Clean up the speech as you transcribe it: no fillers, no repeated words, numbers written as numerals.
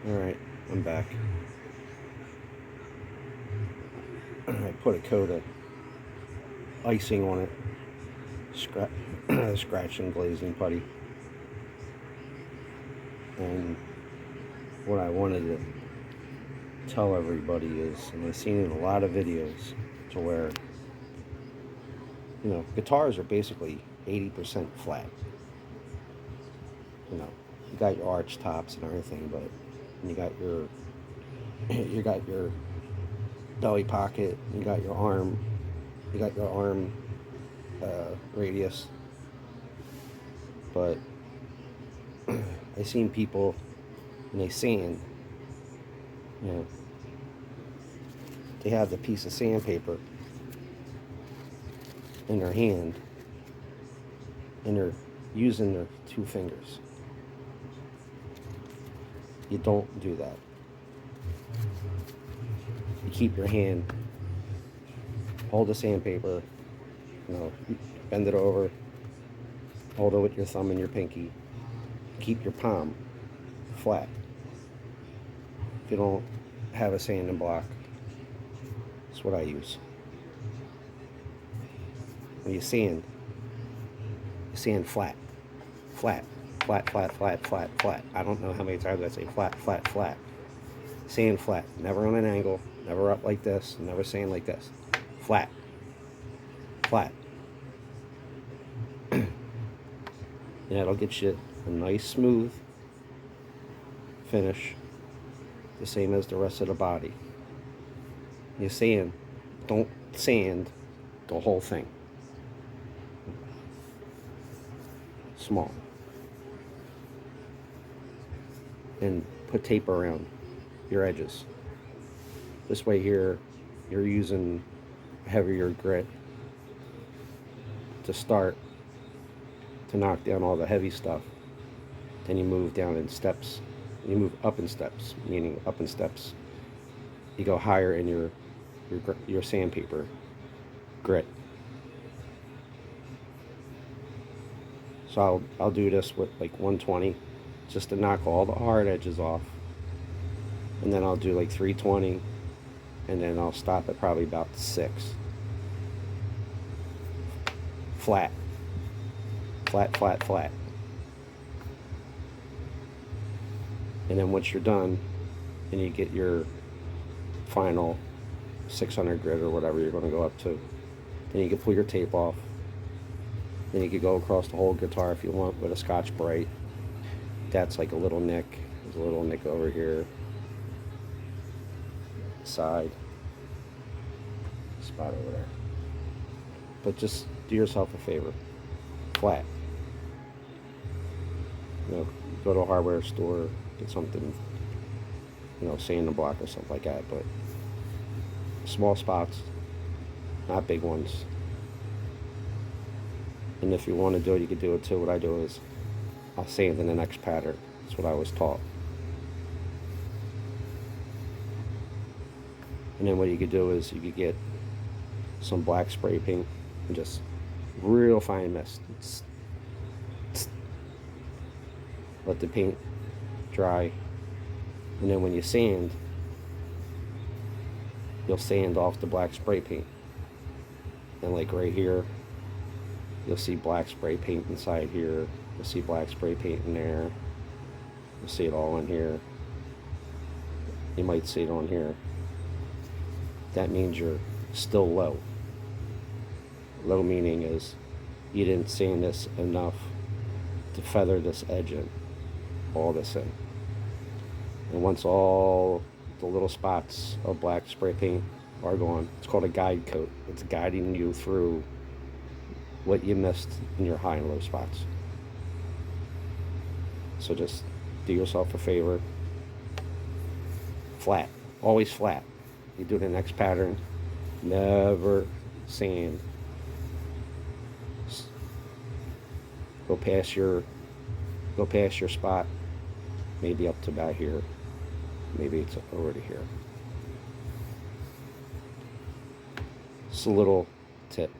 Alright, I'm back. I put a coat of icing on it. Scratch and glazing putty. And what I wanted to tell everybody is, and I've seen in a lot of videos, to where, guitars are basically 80% flat. You got your arch tops and everything, but you got your belly pocket, you got your arm radius. But I seen people, and they sand, they have the piece of sandpaper in their hand, and they're using their two fingers. You don't do that. You keep your hand, hold the sandpaper, bend it over, hold it with your thumb and your pinky. Keep your palm flat. If you don't have a sanding block, that's what I use. When you sand flat. Flat, flat, flat, flat, flat, flat. I don't know how many times I say flat, flat, flat. Sand flat. Never on an angle. Never up like this. Never sand like this. Flat. Flat. And that'll get you a nice smooth finish, the same as the rest of the body. You sand, don't sand the whole thing. Small. And put tape around your edges. This way here, you're using heavier grit to start, to knock down all the heavy stuff. Then you move down in steps. You move up in steps, meaning up in steps. You go higher in your sandpaper grit. So I'll do this with like 120, just to knock all the hard edges off. And then I'll do like 320, and then I'll stop at probably about 6. Flat. Flat, flat, flat. And then once you're done, and you get your final 600 grit or whatever you're going to go up to, then you can pull your tape off. Then you could go across the whole guitar if you want with a Scotch-Brite. That's like a little nick. There's a little nick over here. Side. Spot over there. But just do yourself a favor. Flat. Go to a hardware store, get something, sanding block or something like that. But small spots, not big ones. And if you want to do it, you can do it too. What I do is I'll sand in the next pattern. That's what I was taught. And then what you could do is you could get some black spray paint and just real fine mist. Let the paint dry. And then when you sand, you'll sand off the black spray paint. And like right here, you'll see black spray paint inside here. You'll see black spray paint in there. You'll see it all in here. You might see it on here. That means you're still low. Low meaning is you didn't sand this enough to feather this edge in, all this in. And once all the little spots of black spray paint are gone, it's called a guide coat. It's guiding you through what you missed in your high and low spots. So just do yourself a favor. Flat. Always flat. You do the next pattern. Never sand. Go past your spot. Maybe up to about here. Maybe it's over to here. It's a little tip.